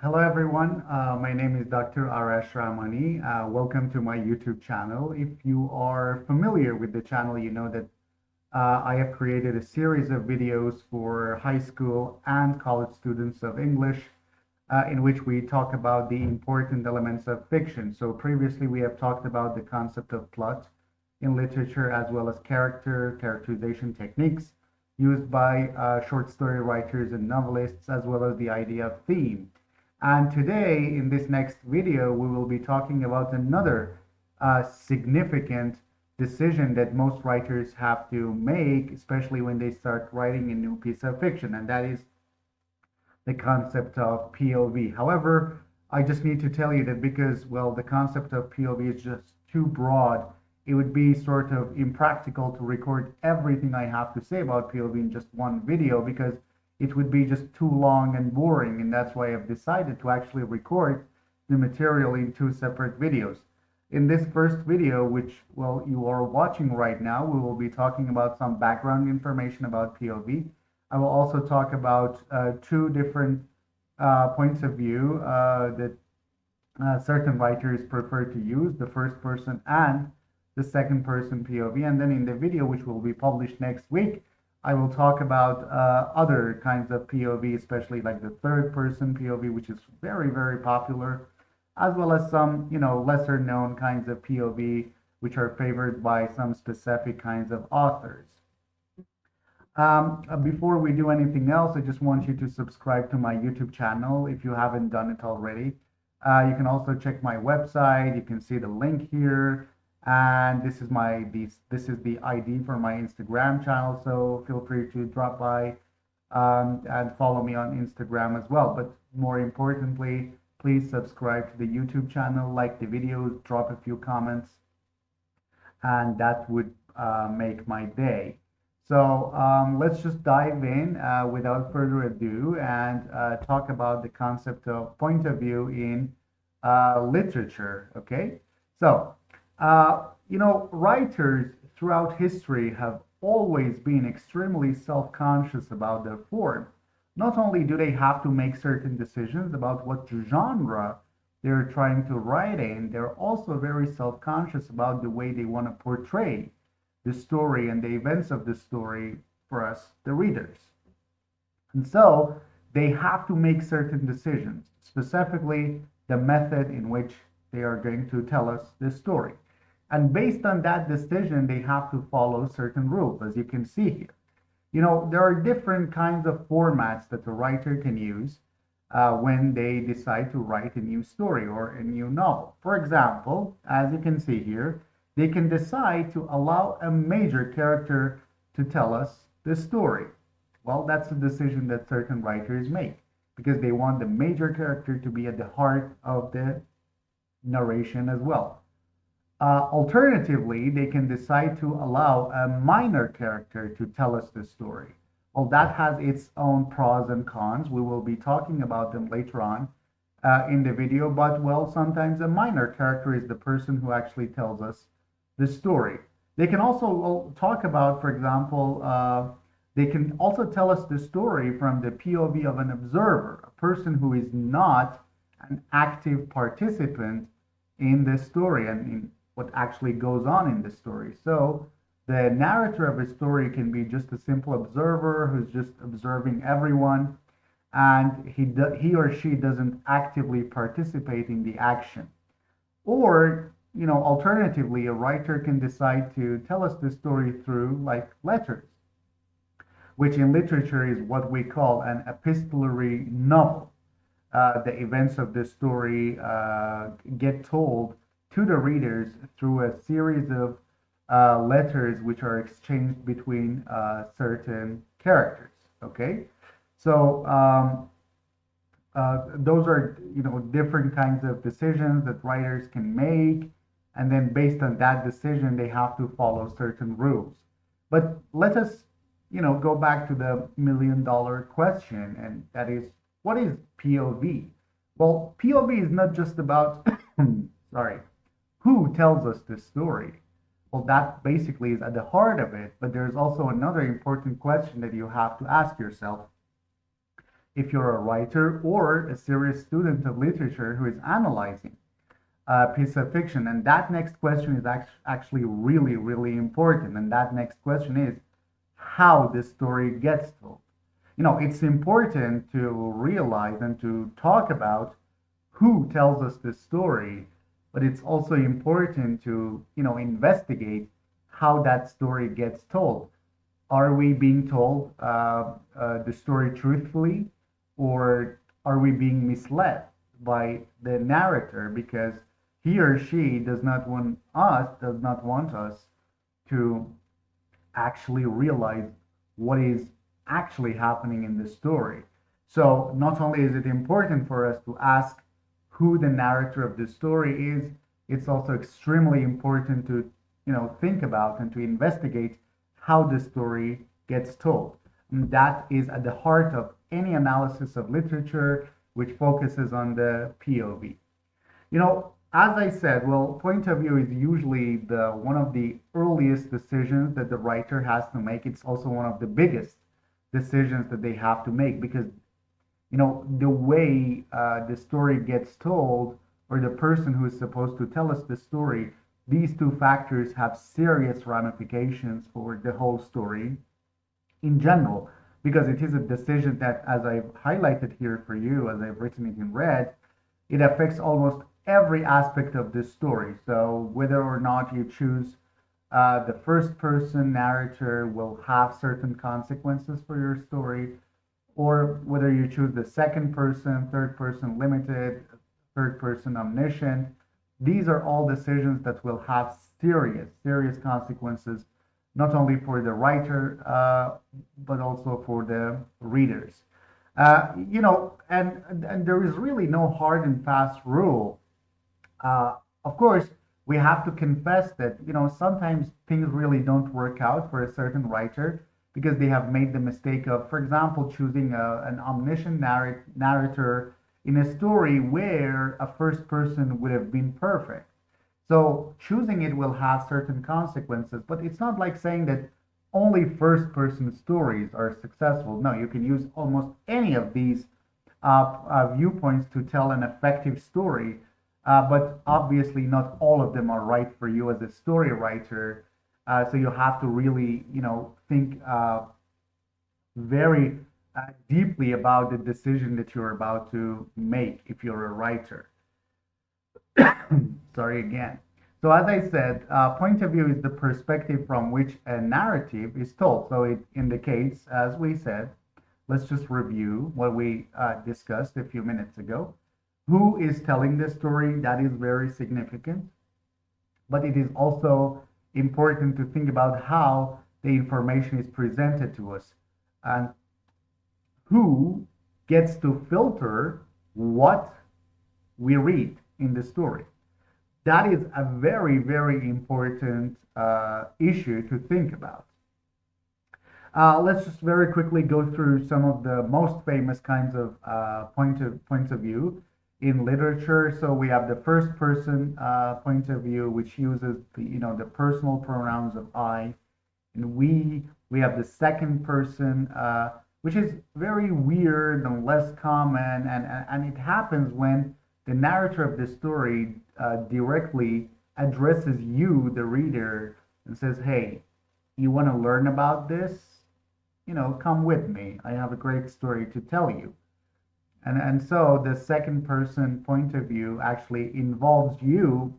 Hello everyone, my name is Dr. Arash Ramani. Welcome to my YouTube channel. If you are familiar with the channel, you know that I have created a series of videos for high school and college students of English in which we talk about the important elements of fiction. So previously we have talked about the concept of plot in literature as well as characterization techniques used by short story writers and novelists as well as the idea of theme. And today, in this next video, we will be talking about another significant decision that most writers have to make, especially when they start writing a new piece of fiction, and that is the concept of POV. However, I just need to tell you that because, well, the concept of POV is just too broad, it would be sort of impractical to record everything I have to say about POV in just one video because it would be just too long and boring, and that's why I've decided to actually record the material in two separate videos. In this first video, which, well, you are watching right now, we will be talking about some background information about POV. I will also talk about two different points of view that certain writers prefer to use, the first person and the second person POV. And then in the video, which will be published next week, I will talk about other kinds of POV, especially like the third person POV, which is very, very popular, as well as some, lesser known kinds of POV, which are favored by some specific kinds of authors. Before we do anything else, I just want you to subscribe to my YouTube channel if you haven't done it already. You can also check my website. You can see the link here. And this is the ID for my Instagram channel, so feel free to drop by and follow me on Instagram as well. But more importantly, please subscribe to the YouTube channel, like the videos, drop a few comments, and that would make my day. So let's just dive in without further ado and talk about the concept of point of view in literature. Okay, so. Writers throughout history have always been extremely self-conscious about their form. Not only do they have to make certain decisions about what genre they're trying to write in, they're also very self-conscious about the way they want to portray the story and the events of the story for us, the readers. And so they have to make certain decisions, specifically the method in which they are going to tell us this story. And based on that decision, they have to follow certain rules, as you can see here. There are different kinds of formats that a writer can use when they decide to write a new story or a new novel. For example, as you can see here, they can decide to allow a major character to tell us the story. Well, that's a decision that certain writers make because they want the major character to be at the heart of the narration as well. Alternatively, they can decide to allow a minor character to tell us the story. Well, that has its own pros and cons. We will be talking about them later on in the video, but well, sometimes a minor character is the person who actually tells us the story. They can also talk about, for example, they can also tell us the story from the POV of an observer, a person who is not an active participant in the story and in what actually goes on in the story. So the narrator of a story can be just a simple observer who's just observing everyone, and he or she doesn't actively participate in the action. Or, alternatively, a writer can decide to tell us the story through like letters, which in literature is what we call an epistolary novel. The events of the story get told to the readers through a series of letters which are exchanged between certain characters. Okay, so those are different kinds of decisions that writers can make, and then based on that decision, they have to follow certain rules. But let us go back to the million-dollar question, and that is, what is POV? Well, POV is not just about, sorry, who tells us this story. Well, that basically is at the heart of it, but there's also another important question that you have to ask yourself. if you're a writer or a serious student of literature who is analyzing a piece of fiction. And that next question is actually really, really important. And that next question is how the story gets told. It's important to realize and to talk about who tells us the story, but it's also important to, investigate how that story gets told. Are we being told the story truthfully, or are we being misled by the narrator because he or she does not want us to actually realize what is actually happening in the story. So not only is it important for us to ask who the narrator of the story is, it's also extremely important to, think about and to investigate how the story gets told. And that is at the heart of any analysis of literature which focuses on the POV. As I said, well, point of view is usually the one of the earliest decisions that the writer has to make. It's also one of the biggest decisions that they have to make because the way the story gets told, or the person who is supposed to tell us the story, these two factors have serious ramifications for the whole story in general, because it is a decision that, as I've highlighted here for you, as I've written it in red, it affects almost every aspect of this story. So whether or not you choose the first person narrator will have certain consequences for your story, or whether you choose the second person, third person limited, third person omniscient, these are all decisions that will have serious, serious consequences, not only for the writer, but also for the readers. And there is really no hard and fast rule. Of course, we have to confess that, sometimes things really don't work out for a certain writer because they have made the mistake of, for example, choosing an omniscient narrator in a story where a first person would have been perfect. So choosing it will have certain consequences, but it's not like saying that only first person stories are successful. No, you can use almost any of these viewpoints to tell an effective story, but obviously not all of them are right for you as a story writer. So you have to really, think very deeply about the decision that you're about to make if you're a writer. Sorry again. So as I said, point of view is the perspective from which a narrative is told. So it indicates, as we said, let's just review what we discussed a few minutes ago. Who is telling the story? That is very significant. But it is also important to think about how the information is presented to us and who gets to filter what we read in the story. That is a very, very important issue to think about. Let's just very quickly go through some of the most famous kinds of points of view in literature. So we have the first person point of view, which uses the personal pronouns of I and we. We have the second person, which is very weird and less common, and it happens when the narrator of the story directly addresses you, the reader, and says, "Hey, you want to learn about this? Come with me. I have a great story to tell you." And so the second person point of view actually involves you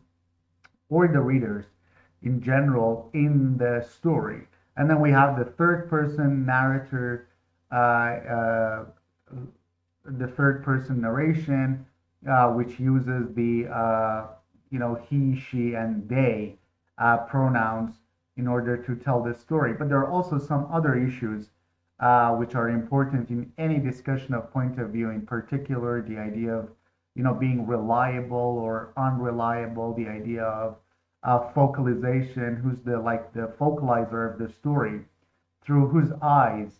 or the readers in general in the story. And then we have the third person narrator, the third person narration, which uses the he, she, and they pronouns in order to tell the story. But there are also some other issues which are important in any discussion of point of view, in particular the idea of being reliable or unreliable, the idea of focalization, who's the focalizer of the story, through whose eyes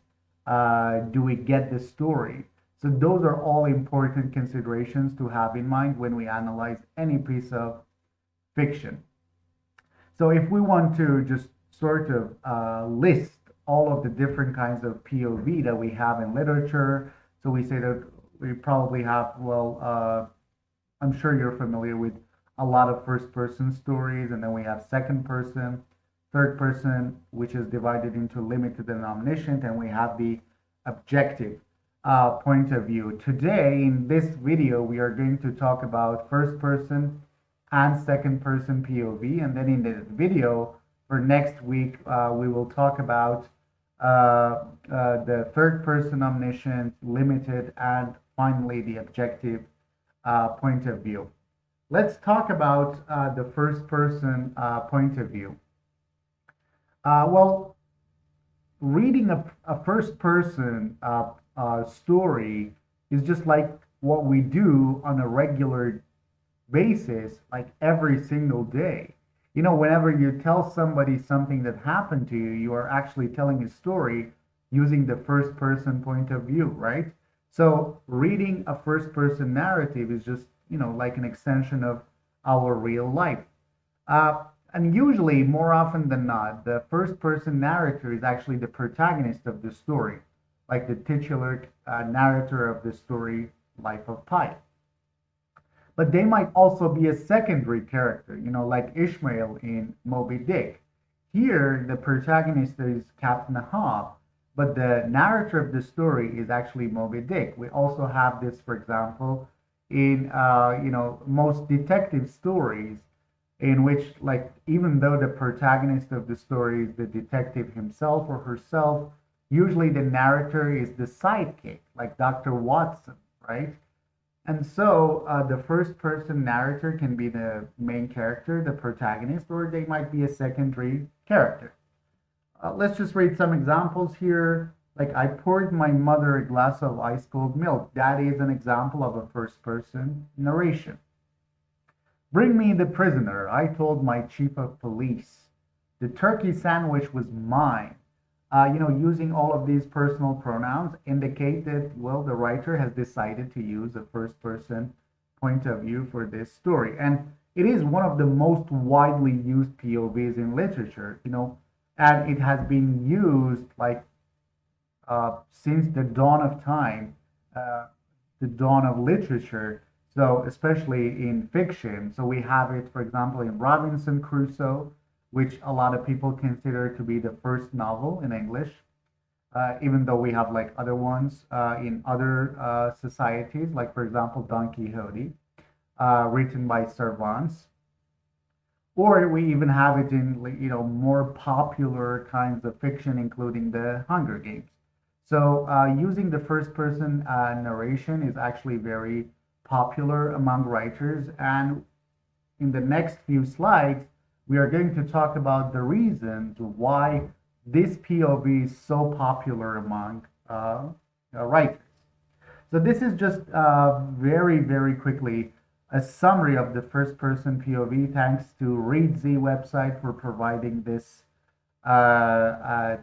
do we get the story. So those are all important considerations to have in mind when we analyze any piece of fiction. So if we want to just sort of list all of the different kinds of POV that we have in literature, So we say that we probably have, well, I'm sure you're familiar with a lot of first person stories, and then we have second person, third person, which is divided into limited and omniscient, and we have the objective point of view. Today, in this video, we are going to talk about first person and second person POV, and then in this video for next week, we will talk about the third person omniscient, limited, and finally the objective point of view. Let's talk about the first person point of view. Well, reading a first person story is just like what we do on a regular basis, like every single day. You know, whenever you tell somebody something that happened to you, you are actually telling a story using the first person point of view, right? So reading a first person narrative is just, you know, like an extension of our real life. And usually, more often than not, the first person narrator is actually the protagonist of the story, like the titular narrator of the story, Life of Pi. But they might also be a secondary character, you know, like Ishmael in Moby Dick. Here, the protagonist is Captain Ahab, but the narrator of the story is actually Moby Dick. We also have this, for example, in most detective stories, in which, like, even though the protagonist of the story is the detective himself or herself, usually the narrator is the sidekick, like Dr. Watson, right? And so the first person narrator can be the main character, the protagonist, or they might be a secondary character. Let's just read some examples here. Like, I poured my mother a glass of ice cold milk. That is an example of a first person narration. Bring me the prisoner. I told my chief of police. The turkey sandwich was mine. Using all of these personal pronouns indicate that, well, the writer has decided to use a first person point of view for this story. And it is one of the most widely used POVs in literature, and it has been used like since the dawn of time, the dawn of literature. So, especially in fiction. So, we have it, for example, in Robinson Crusoe, which a lot of people consider to be the first novel in English, even though we have like other ones in other societies, like for example Don Quixote, written by Cervantes, or we even have it in more popular kinds of fiction, including the Hunger Games. So using the first person narration is actually very popular among writers, and in the next few slides we are going to talk about the reasons why this POV is so popular among writers. So this is just very, very quickly a summary of the first person POV. Thanks to ReadZ website for providing this, kind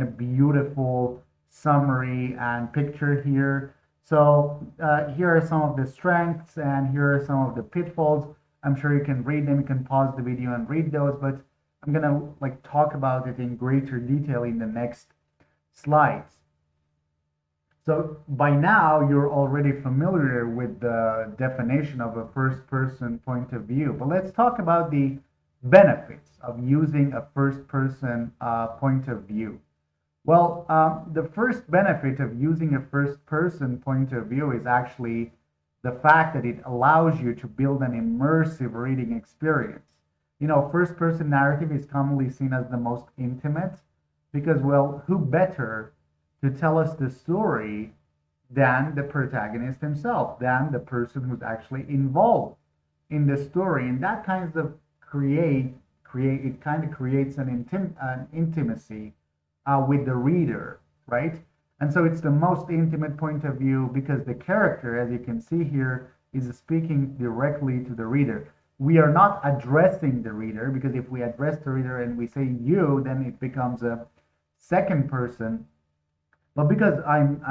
of beautiful summary and picture here. So here are some of the strengths and here are some of the pitfalls. I'm sure you can read them. You can pause the video and read those, but I'm gonna talk about it in greater detail in the next slides. So by now you're already familiar with the definition of a first person point of view, but let's talk about the benefits of using a first person point of view. Well, the first benefit of using a first person point of view is actually the fact that it allows you to build an immersive reading experience. First person narrative is commonly seen as the most intimate because, well, who better to tell us the story than the protagonist himself, than the person who's actually involved in the story? And that kind of creates an intimacy with the reader, right? And so it's the most intimate point of view because the character, as you can see here, is speaking directly to the reader. We are not addressing the reader because if we address the reader and we say you, then it becomes a second person. But because I'm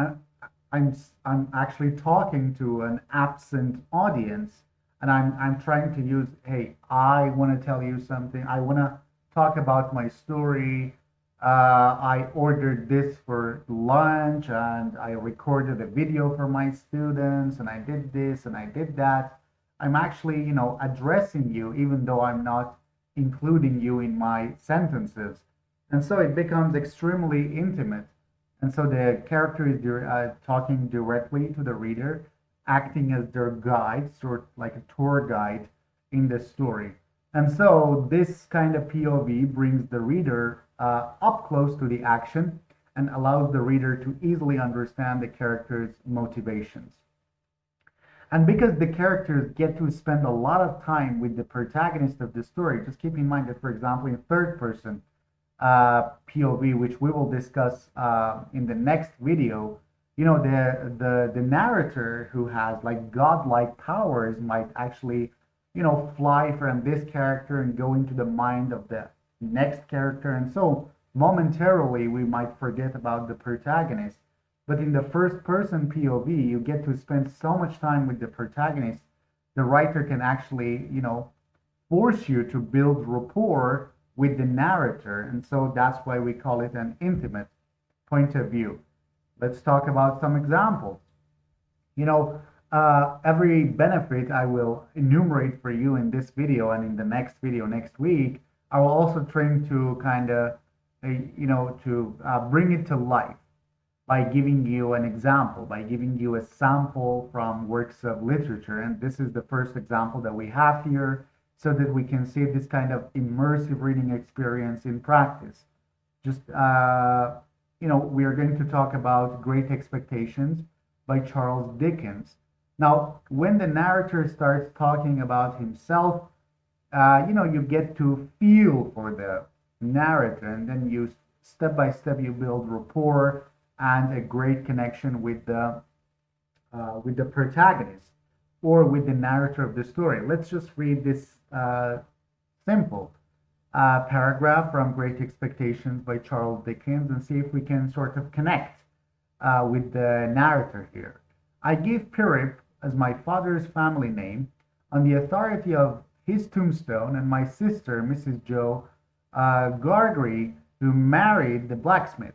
actually talking to an absent audience, and I'm trying to use, hey, I want to tell you something. I want to talk about my story. I ordered this for lunch and I recorded a video for my students and I did this and I did that. I'm actually, addressing you even though I'm not including you in my sentences. And so it becomes extremely intimate. And so the character is talking directly to the reader, acting as their guide, sort of like a tour guide in the story. And so this kind of POV brings the reader up close to the action and allows the reader to easily understand the character's motivations. And because the characters get to spend a lot of time with the protagonist of the story, just keep in mind that, for example, in third person POV, which we will discuss in the next video, the narrator who has like godlike powers might actually, fly from this character and go into the mind of the next character. And so momentarily we might forget about the protagonist. But in the first person POV, you get to spend so much time with the protagonist, the writer can actually, force you to build rapport with the narrator. And so that's why we call it an intimate point of view. Let's talk about some examples. Every benefit I will enumerate for you in this video and in the next video next week, I will also try to kind of, to bring it to life by giving you an example, by giving you a sample from works of literature. And this is the first example that we have here so that we can see this kind of immersive reading experience in practice. Just, we are going to talk about Great Expectations by Charles Dickens. Now, when the narrator starts talking about himself, you get to feel for the narrator, and then you step by step you build rapport and a great connection with the protagonist or with the narrator of the story. Let's just read this simple paragraph from Great Expectations by Charles Dickens and see if we can sort of connect with the narrator here. I give Pirip as my father's family name on the authority of his tombstone and my sister, Mrs. Joe Gargery, who married the blacksmith.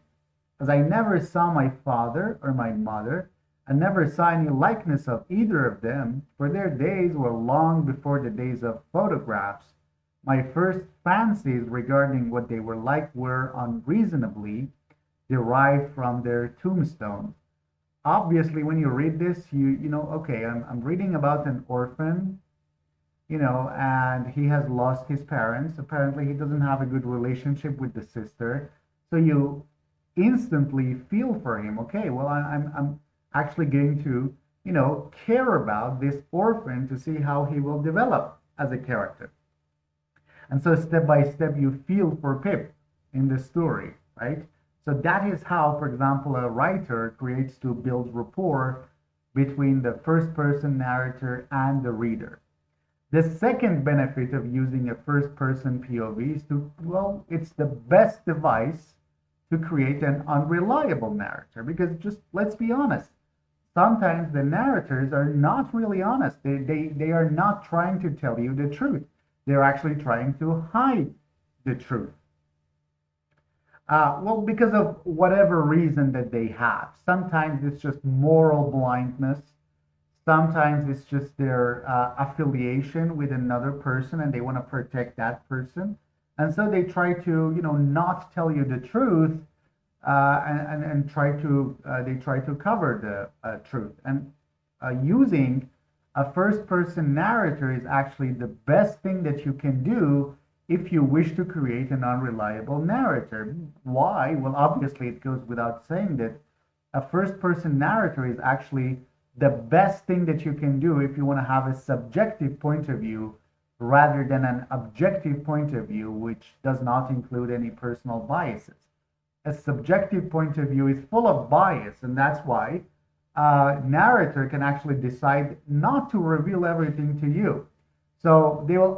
As I never saw my father or my mother, and never saw any likeness of either of them, for their days were long before the days of photographs. My first fancies regarding what they were like were unreasonably derived from their tombstones. Obviously, when you read this, okay, I'm reading about an orphan, and he has lost his parents. Apparently, he doesn't have a good relationship with the sister. So you instantly feel for him. Okay, well, I'm actually going to, care about this orphan to see how he will develop as a character. And so step by step, you feel for Pip in the story, right? So that is how, for example, a writer creates to build rapport between the first person narrator and the reader. The second benefit of using a first person POV is it's the best device to create an unreliable narrator, because just let's be honest, sometimes the narrators are not really honest. They are not trying to tell you the truth. They're actually trying to hide the truth. Because of whatever reason that they have. Sometimes it's just moral blindness. Sometimes it's just their affiliation with another person and they want to protect that person. And so they try to, not tell you the truth and they try to cover the truth. And using a first-person narrator is actually the best thing that you can do if you wish to create an unreliable narrator. Why? Well, obviously, it goes without saying that a first-person narrator is actually the best thing that you can do if you want to have a subjective point of view rather than an objective point of view, which does not include any personal biases. A subjective point of view is full of bias, and that's why a narrator can actually decide not to reveal everything to you. So they will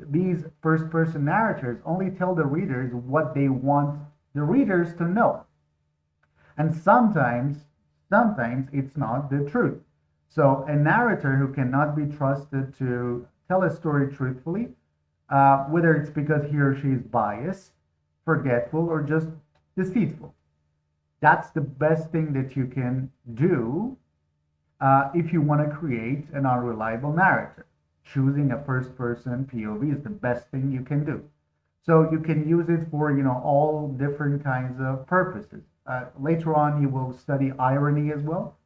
these first-person narrators only tell the readers what they want the readers to know. And sometimes it's not the truth. So a narrator who cannot be trusted to tell a story truthfully, whether it's because he or she is biased, forgetful, or just deceitful. That's the best thing that you can do if you want to create an unreliable narrator. Choosing a first person POV is the best thing you can do. So you can use it for, all different kinds of purposes. Later on, you will study irony as well.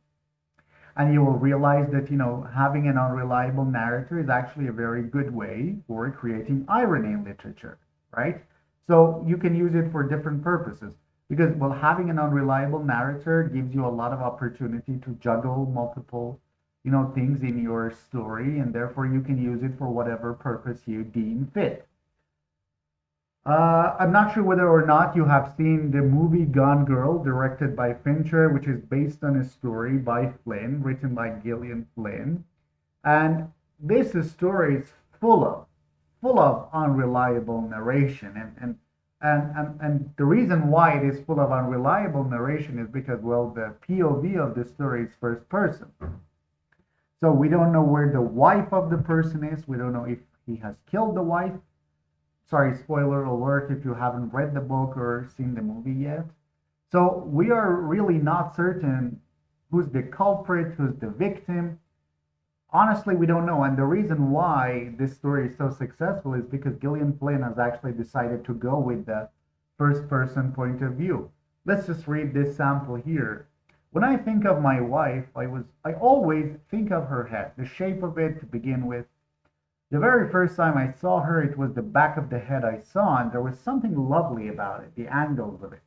And you will realize that, having an unreliable narrator is actually a very good way for creating irony in literature, right? So you can use it for different purposes because, well, having an unreliable narrator gives you a lot of opportunity to juggle multiple, things in your story, and therefore you can use it for whatever purpose you deem fit. I'm not sure whether or not you have seen the movie Gone Girl, directed by Fincher, which is based on a story by Flynn, written by Gillian Flynn. And this story is full of unreliable narration. And the reason why it is full of unreliable narration is because, well, the POV of the story is first person. So we don't know where the wife of the person is. We don't know if he has killed the wife. Sorry, spoiler alert if you haven't read the book or seen the movie yet. So we are really not certain who's the culprit, who's the victim. Honestly, we don't know. And the reason why this story is so successful is because Gillian Flynn has actually decided to go with the first person point of view. Let's just read this sample here. When I think of my wife, I always think of her head, the shape of it to begin with. The very first time I saw her, it was the back of the head I saw, and there was something lovely about it, the angles of it,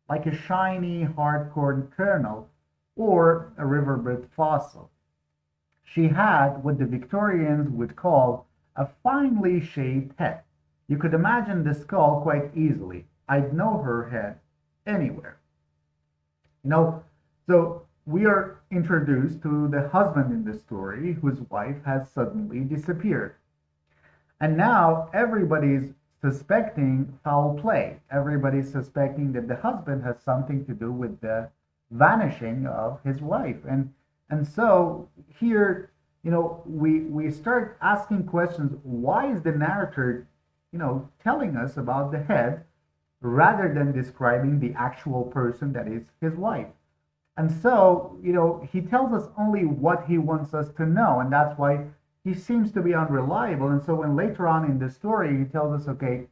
like a shiny, hard-core kernel or a riverbed fossil. She had what the Victorians would call a finely shaped head. You could imagine the skull quite easily. I'd know her head anywhere. So we are introduced to the husband in the story whose wife has suddenly disappeared. And now everybody's suspecting foul play. Everybody's suspecting that the husband has something to do with the vanishing of his wife. And so here, we start asking questions. Why is the narrator, telling us about the head rather than describing the actual person that is his wife? And so, he tells us only what he wants us to know, and that's why he seems to be unreliable. And so when later on in the story he tells us, okay,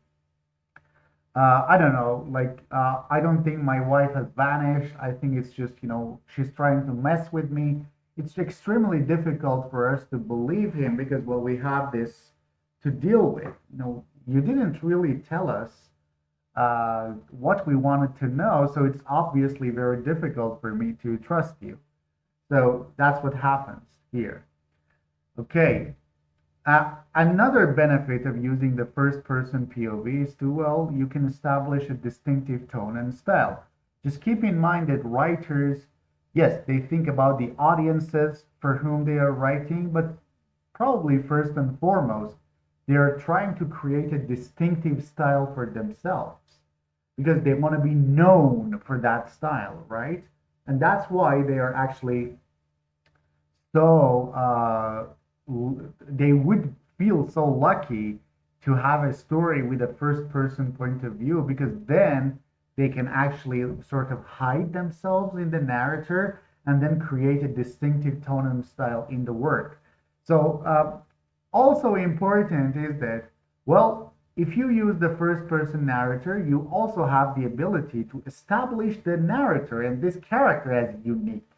I don't know, I don't think my wife has vanished. I think it's just, she's trying to mess with me. It's extremely difficult for us to believe him because, well, we have this to deal with. You didn't really tell us what we wanted to know, so it's obviously very difficult for me to trust you. So that's what happens here. Okay. Another benefit of using the first person POV is to, well, you can establish a distinctive tone and style. Just keep in mind that writers, yes, they think about the audiences for whom they are writing, but probably first and foremost, they are trying to create a distinctive style for themselves because they want to be known for that style, right? And that's why they are actually so they would feel so lucky to have a story with a first person point of view because then they can actually sort of hide themselves in the narrator and then create a distinctive tone and style in the work. So also important is that, well, if you use the first person narrator, you also have the ability to establish the narrator and this character as unique.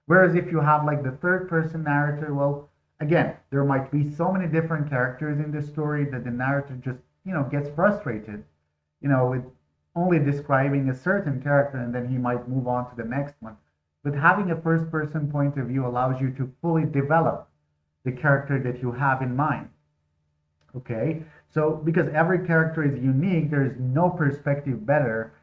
Whereas if you have like the third person narrator, well, again, there might be so many different characters in the story that the narrator just, gets frustrated, with only describing a certain character and then he might move on to the next one. But having a first person point of view allows you to fully develop the character that you have in mind. Okay, so because every character is unique, there is no perspective better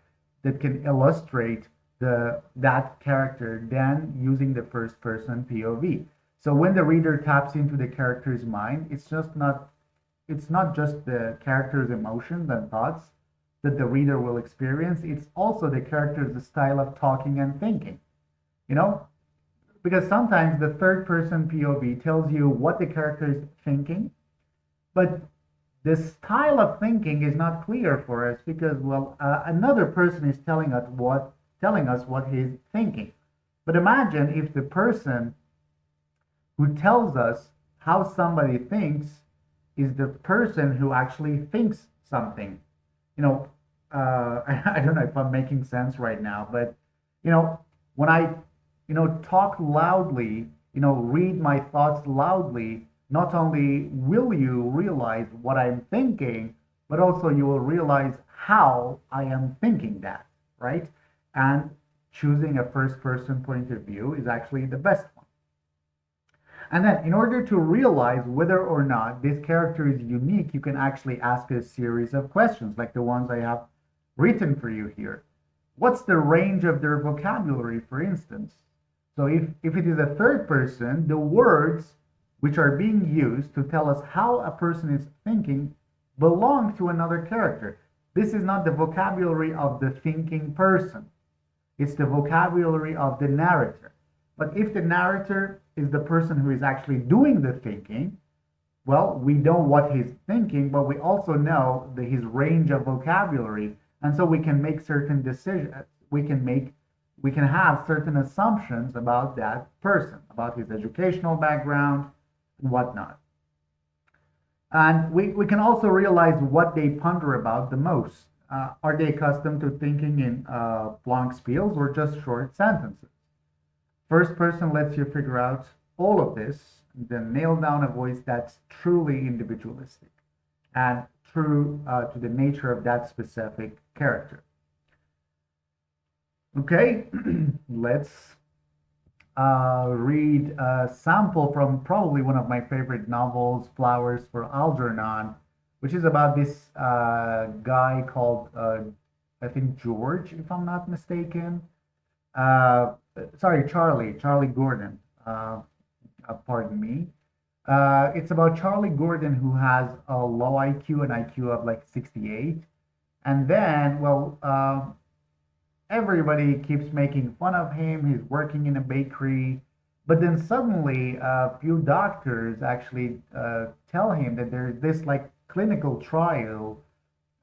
that can illustrate that character than using the first person POV. So when the reader taps into the character's mind, it's not just the character's emotions and thoughts that the reader will experience, it's also the character's style of talking and thinking. Because sometimes the third person POV tells you what the character is thinking, but the style of thinking is not clear for us because, well, another person is telling us what he's thinking. But imagine if the person who tells us how somebody thinks is the person who actually thinks something. You know, I don't know if I'm making sense right now, but you know, when I, talk loudly, read my thoughts loudly, not only will you realize what I'm thinking, but also you will realize how I am thinking that, right? And choosing a first person point of view is actually the best one. And then, in order to realize whether or not this character is unique, you can actually ask a series of questions, like the ones I have written for you here. What's the range of their vocabulary, for instance? So, if it is a third person, the words which are being used to tell us how a person is thinking belong to another character. This is not the vocabulary of the thinking person, it's the vocabulary of the narrator. But if the narrator is the person who is actually doing the thinking, well, we know what he's thinking, but we also know his range of vocabulary. And so we can make certain decisions. We can have certain assumptions about that person, about his educational background and whatnot. And we can also realize what they ponder about the most. Are they accustomed to thinking in long spiels or just short sentences? First person lets you figure out all of this, then nail down a voice that's truly individualistic and true to the nature of that specific character. Okay, let's read a sample from probably one of my favorite novels, Flowers for Algernon, which is about this guy called, I think, George, if I'm not mistaken. Sorry, Charlie Gordon. Pardon me. It's about Charlie Gordon who has a low IQ, an IQ of like 68. And then, well, everybody keeps making fun of him. He's working in a bakery. But then suddenly, a few doctors actually tell him that there's this like clinical trial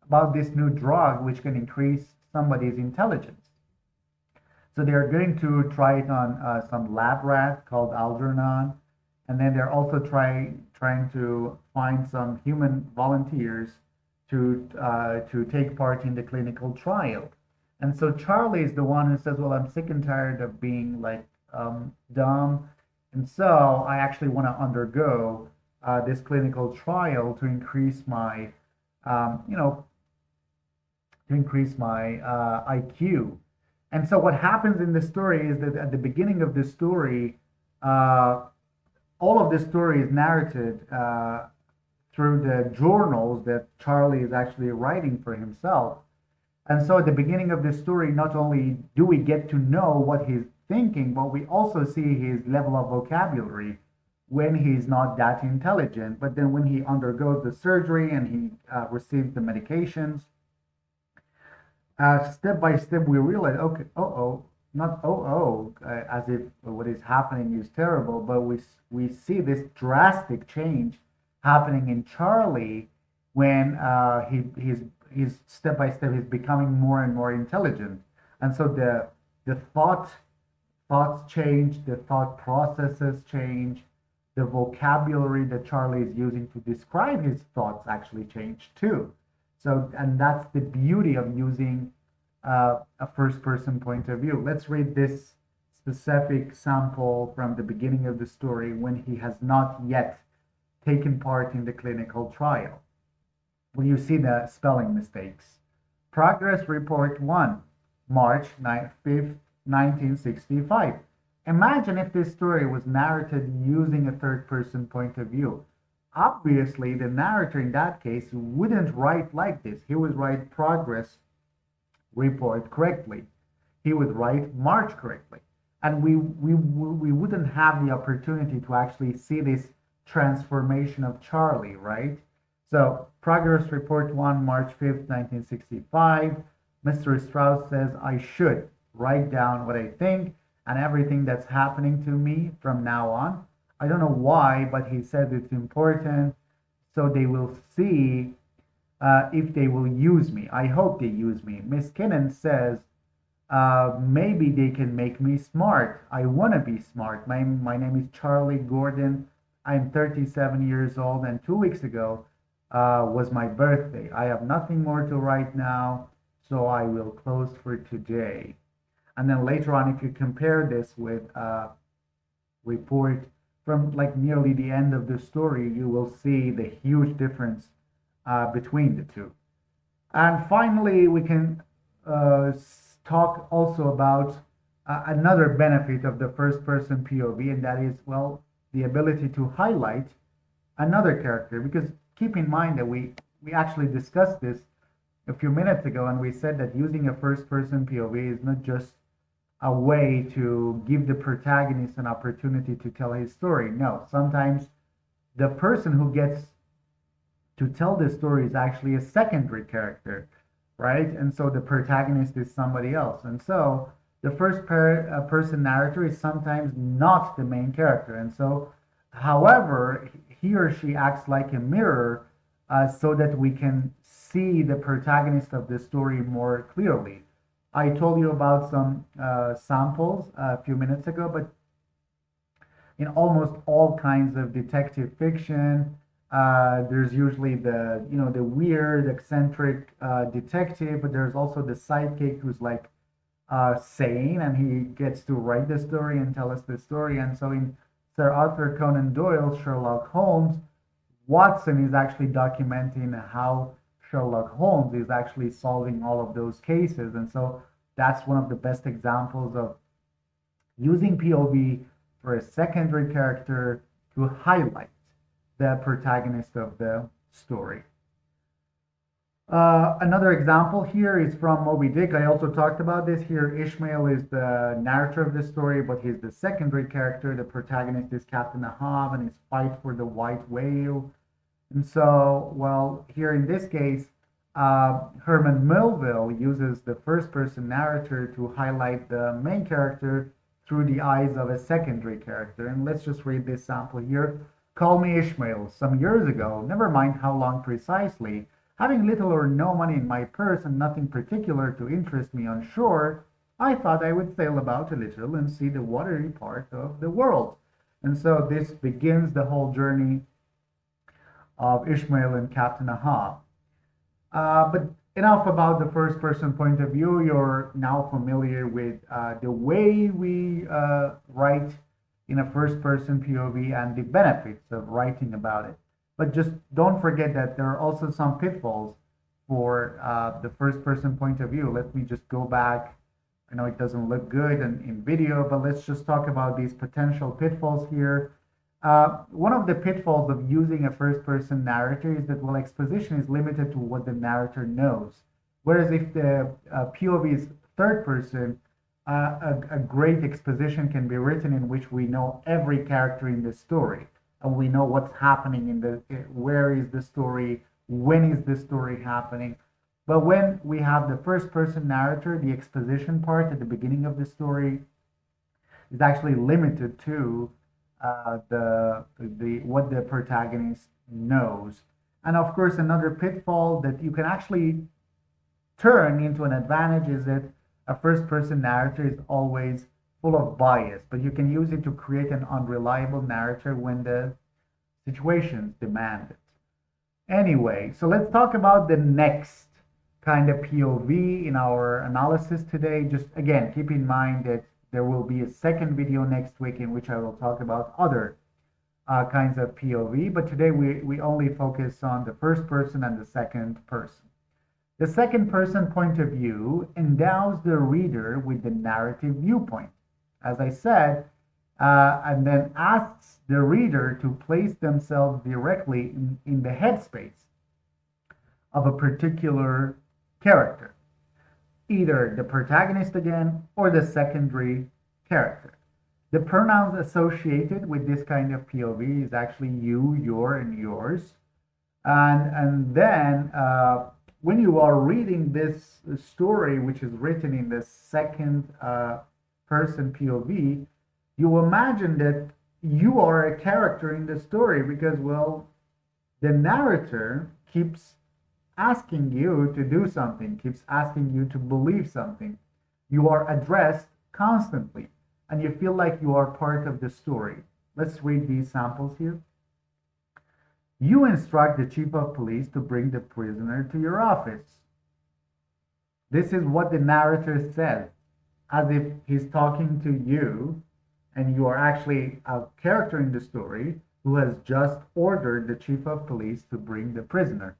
about this new drug which can increase somebody's intelligence. So they're going to try it on some lab rat called Algernon, and then they're also trying to find some human volunteers to take part in the clinical trial. And so Charlie is the one who says, "Well, I'm sick and tired of being like dumb, and so I actually want to undergo this clinical trial to increase my, IQ." And so what happens in the story is that at the beginning of the story, all of the story is narrated through the journals that Charlie is actually writing for himself. And so at the beginning of the story, not only do we get to know what he's thinking, but we also see his level of vocabulary when he's not that intelligent. But then when he undergoes the surgery and he receives the medications, step by step, we realize, okay, not as if what is happening is terrible, but we see this drastic change happening in Charlie when he's step by step he's becoming more and more intelligent, and so the thoughts change, the thought processes change, the vocabulary that Charlie is using to describe his thoughts actually change too. So, and that's the beauty of using a first person point of view. Let's read this specific sample from the beginning of the story when he has not yet taken part in the clinical trial. Well, you see the spelling mistakes. Progress Report 1, March 5th, 1965. Imagine if this story was narrated using a third person point of view. Obviously, the narrator in that case wouldn't write like this. He would write progress report correctly. He would write March correctly. And we wouldn't have the opportunity to actually see this transformation of Charlie, right? So, Progress Report 1, March 5th, 1965. Mr. Strauss says, I should write down what I think and everything that's happening to me from now on. I don't know why, but he said it's important. so they will see if they will use me. I hope they use me. Miss Kinnan says, maybe they can make me smart. I want to be smart. My name is Charlie Gordon. I'm 37 years old, and 2 weeks ago was my birthday. I have nothing more to write now, so I will close for today. And then later on, if you compare this with report from like nearly the end of the story, you will see the huge difference between the two. And finally, we can talk also about another benefit of the first person POV, and that is, well, the ability to highlight another character. Because keep in mind that we actually discussed this a few minutes ago, and we said that using a first person POV is not just a way to give the protagonist an opportunity to tell his story. No, sometimes the person who gets to tell this story is actually a secondary character, right? And so the protagonist is somebody else. And so the first person narrator is sometimes not the main character. And so, however, he or she acts like a mirror so that we can see the protagonist of the story more clearly. I told you about some samples a few minutes ago, but in almost all kinds of detective fiction, there's usually the weird, eccentric detective, but there's also the sidekick who's like sane, and he gets to write the story and tell us the story. And so in Sir Arthur Conan Doyle's Sherlock Holmes, Watson is actually documenting how Sherlock Holmes is actually solving all of those cases. And so that's one of the best examples of using POV for a secondary character to highlight the protagonist of the story. Another example here is from Moby Dick. I also talked about this here. Ishmael is the narrator of the story, but he's the secondary character. The protagonist is Captain Ahab and his fight for the white whale. And so, well, here in this case, Herman Melville uses the first person narrator to highlight the main character through the eyes of a secondary character. And let's just read this sample here. Call me Ishmael. Some years ago, never mind how long precisely, having little or no money in my purse and nothing particular to interest me on shore, I thought I would sail about a little and see the watery part of the world. And so this begins the whole journey of Ishmael and Captain Ahab. But enough about the first person point of view. You're now familiar with the way we write in a first person POV and the benefits of writing about it. But just don't forget that there are also some pitfalls for the first person point of view. Let me just go back. I know it doesn't look good in video, but let's just talk about these potential pitfalls here. One of the pitfalls of using a first person narrator is that, well, exposition is limited to what the narrator knows. Whereas if the POV is third person, a great exposition can be written in which we know every character in the story, and we know what's happening where is the story, when is the story happening. But when we have the first person narrator, the exposition part at the beginning of the story is actually limited to what the protagonist knows. And of course, another pitfall that you can actually turn into an advantage is that a first person narrator is always full of bias, but you can use it to create an unreliable narrator when the situations demand it. Anyway, so let's talk about the next kind of POV in our analysis today. Just again, keep in mind that there will be a second video next week in which I will talk about other kinds of POV, but today we only focus on the first person and the second person. The second person point of view endows the reader with the narrative viewpoint, as I said, and then asks the reader to place themselves directly in the headspace of a particular character, either the protagonist again or the secondary character. The pronouns associated with this kind of POV is actually you, your, and yours. And then when you are reading this story, which is written in the second person POV, you imagine that you are a character in the story because, well, The narrator keeps asking you to do something, keeps asking you to believe something. You are addressed constantly, and you feel like you are part of the story. Let's read these samples here. You instruct the chief of police to bring the prisoner to your office. This is what the narrator says, as if he's talking to you, and you are actually a character in the story who has just ordered the chief of police to bring the prisoner.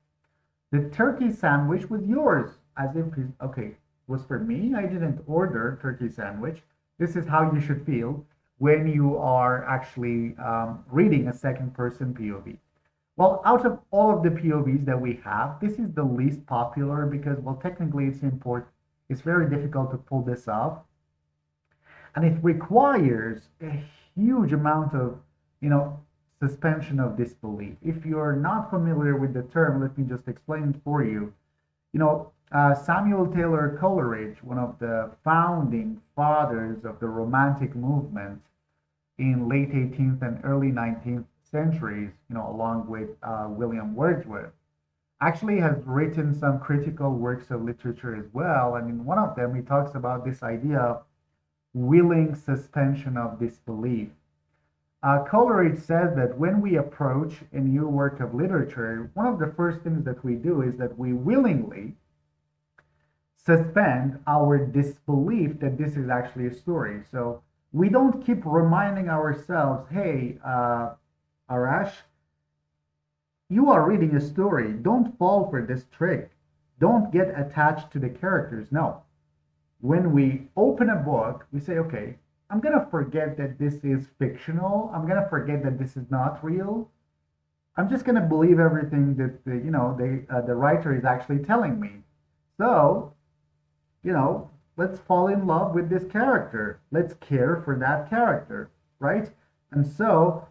The turkey sandwich was yours, as if he's, okay, was for me. I didn't order turkey sandwich. This is how you should feel when you are actually reading a second person POV. Well, out of all of the POVs that we have, this is the least popular because, well, technically it's very difficult to pull this off. And it requires a huge amount of, suspension of disbelief. If you're not familiar with the term, let me just explain it for you. Samuel Taylor Coleridge, one of the founding fathers of the Romantic movement in late 18th and early 19th centuries, along with William Wordsworth, actually has written some critical works of literature as well. And in one of them, he talks about this idea of willing suspension of disbelief. Coleridge says that when we approach a new work of literature, one of the first things that we do is that we willingly suspend our disbelief that this is actually a story. So we don't keep reminding ourselves, hey, Arash, you are reading a story. Don't fall for this trick. Don't get attached to the characters. No. When we open a book, we say, okay, I'm going to forget that this is fictional. I'm going to forget that this is not real. I'm just going to believe everything that the writer is actually telling me. So, let's fall in love with this character. Let's care for that character, right? And so,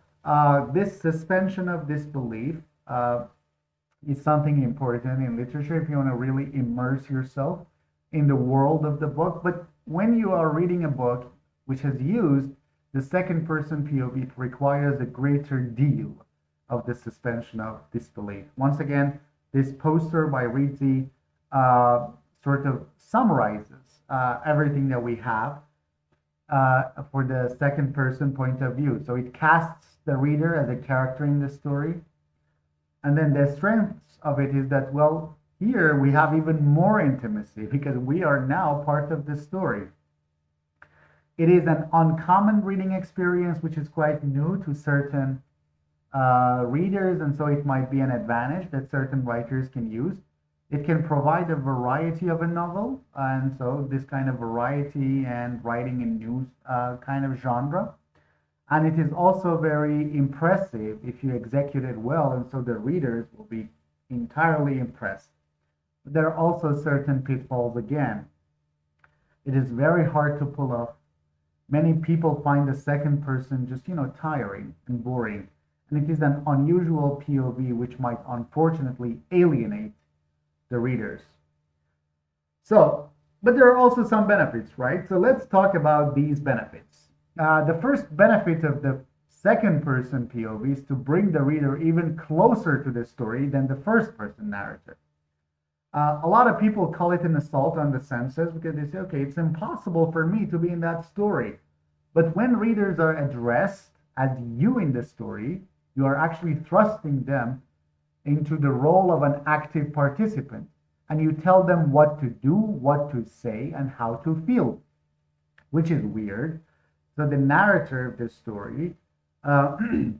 this suspension of disbelief is something important in literature if you want to really immerse yourself in the world of the book. But when you are reading a book which has used the second person POV, it requires a greater deal of the suspension of disbelief. Once again, this poster by Rizzi sort of summarizes everything that we have for the second person point of view. So it casts the reader as a character in the story. And then the strengths of it is that, well, here we have even more intimacy because we are now part of the story. It is an uncommon reading experience, which is quite new to certain readers, and so it might be an advantage that certain writers can use. It can provide a variety of a novel, and so this kind of variety and writing in new kind of genre. And it is also very impressive if you execute it well, and so the readers will be entirely impressed. But there are also certain pitfalls again. It is very hard to pull off. Many people find the second person just, tiring and boring. And it is an unusual POV which might unfortunately alienate the readers. So, but there are also some benefits, right? So let's talk about these benefits. The first benefit of the second person POV is to bring the reader even closer to the story than the first person narrative. A lot of people call it an assault on the senses because they say, okay, it's impossible for me to be in that story. But when readers are addressed as you in the story, you are actually thrusting them into the role of an active participant. And you tell them what to do, what to say, and how to feel, which is weird. So the narrator of the story, the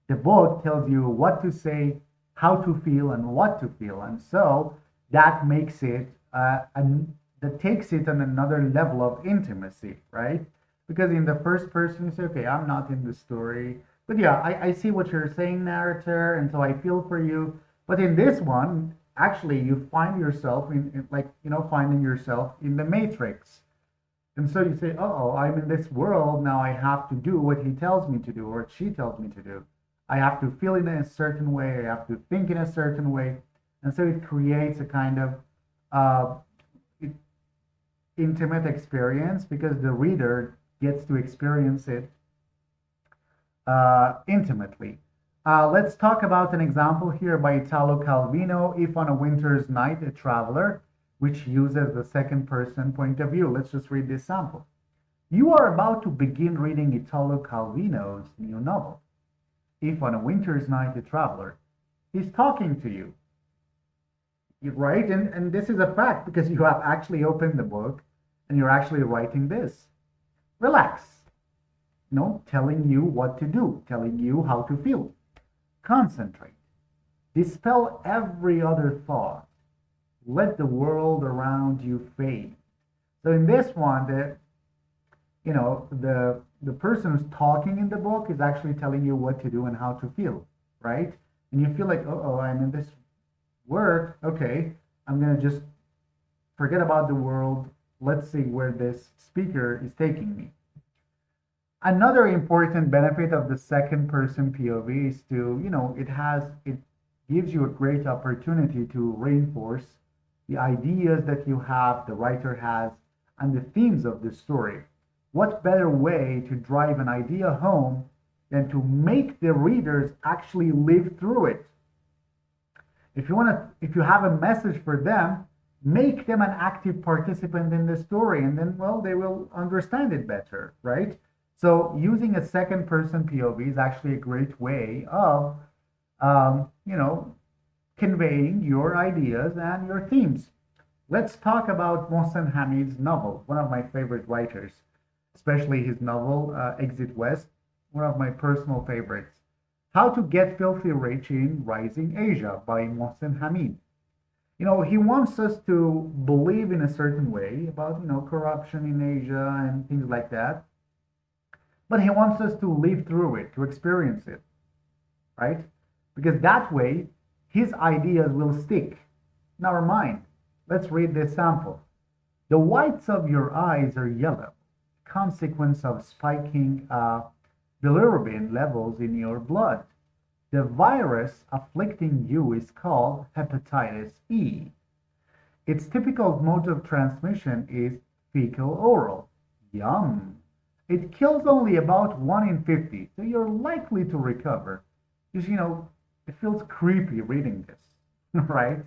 book tells you what to say, how to feel, and what to feel. And so that makes it, that takes it on another level of intimacy, right? Because in the first person, you say, okay, I'm not in the story. But yeah, I see what you're saying, narrator, and so I feel for you. But in this one, actually, you find yourself finding yourself in the matrix. And so you say, oh, I'm in this world, now I have to do what he tells me to do, or she tells me to do. I have to feel in a certain way, I have to think in a certain way. And so it creates a kind of intimate experience because the reader gets to experience it intimately. Let's talk about an example here by Italo Calvino. If on a winter's night, a traveler, which uses the second person point of view. Let's just read this sample. You are about to begin reading Italo Calvino's new novel. If on a winter's night, a traveler, he's talking to you, right? And this is a fact because you have actually opened the book and you're actually writing this. Relax. Telling you what to do, telling you how to feel. Concentrate. Dispel every other thought. Let the world around you fade. So in this one, the person who's talking in the book is actually telling you what to do and how to feel, right? And you feel like, oh, I'm in this work. Okay, I'm gonna just forget about the world. Let's see where this speaker is taking me. Another important benefit of the second person POV is it gives you a great opportunity to reinforce the ideas that you have, the writer has, and the themes of the story. What better way to drive an idea home than to make the readers actually live through it? If you have a message for them, make them an active participant in the story, and then, well, they will understand it better, right? So using a second person POV is actually a great way of, conveying your ideas and your themes. Let's talk about Mohsen Hamid's novel, one of my favorite writers, especially his novel, Exit West, one of my personal favorites. How to Get Filthy Rich in Rising Asia by Mohsen Hamid. He wants us to believe in a certain way about, corruption in Asia and things like that. But he wants us to live through it, to experience it, right? Because that way, his ideas will stick in our mind. Let's read this sample. The whites of your eyes are yellow, consequence of spiking bilirubin levels in your blood. The virus afflicting you is called hepatitis E. Its typical mode of transmission is fecal-oral. Yum! It kills only about 1 in 50, so you're likely to recover. Because, it feels creepy reading this, right?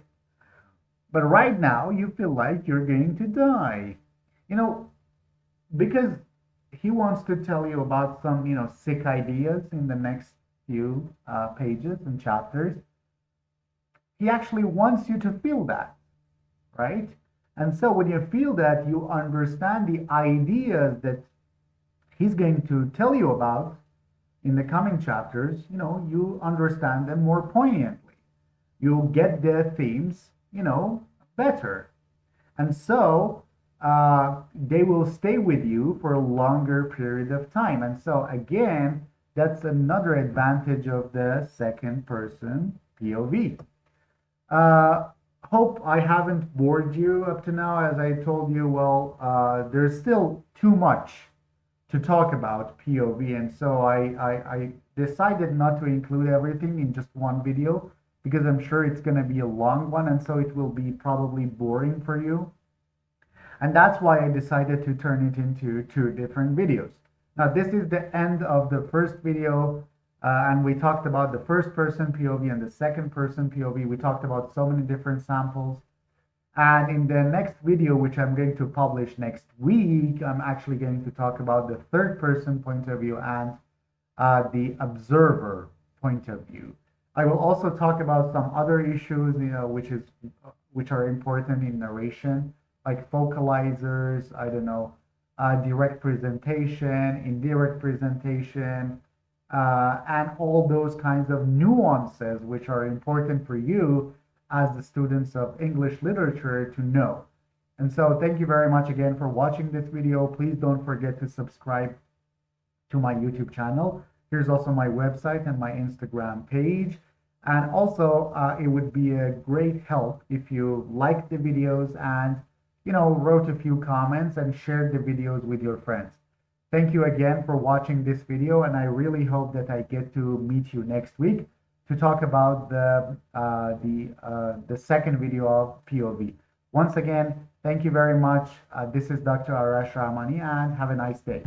But right now, you feel like you're going to die. Because he wants to tell you about some, sick ideas in the next few pages and chapters. He actually wants you to feel that, right? And so when you feel that, you understand the ideas that he's going to tell you about in the coming chapters, you understand them more poignantly. You'll get the themes, better. And so they will stay with you for a longer period of time. And so again, that's another advantage of the second person POV. Hope I haven't bored you up to now. As I told you, well, there's still too much to talk about POV, and so I decided not to include everything in just one video because I'm sure it's going to be a long one, and so it will be probably boring for you. And that's why I decided to turn it into 2 different videos. Now, this is the end of the first video, and we talked about the first person POV and the second person POV. We talked about so many different samples. And in the next video, which I'm going to publish next week, I'm actually going to talk about the third person point of view and the observer point of view. I will also talk about some other issues, which are important in narration, like focalizers, direct presentation, indirect presentation, and all those kinds of nuances which are important for you as the students of English literature to know. And so thank you very much again for watching this video. Please don't forget to subscribe to my YouTube channel. Here's also my website and my Instagram page. And also, it would be a great help if you liked the videos and, wrote a few comments and shared the videos with your friends. Thank you again for watching this video, and I really hope that I get to meet you next week to talk about the second video of POV. Once again, thank you very much. This is Dr. Arash Rahmani, and have a nice day.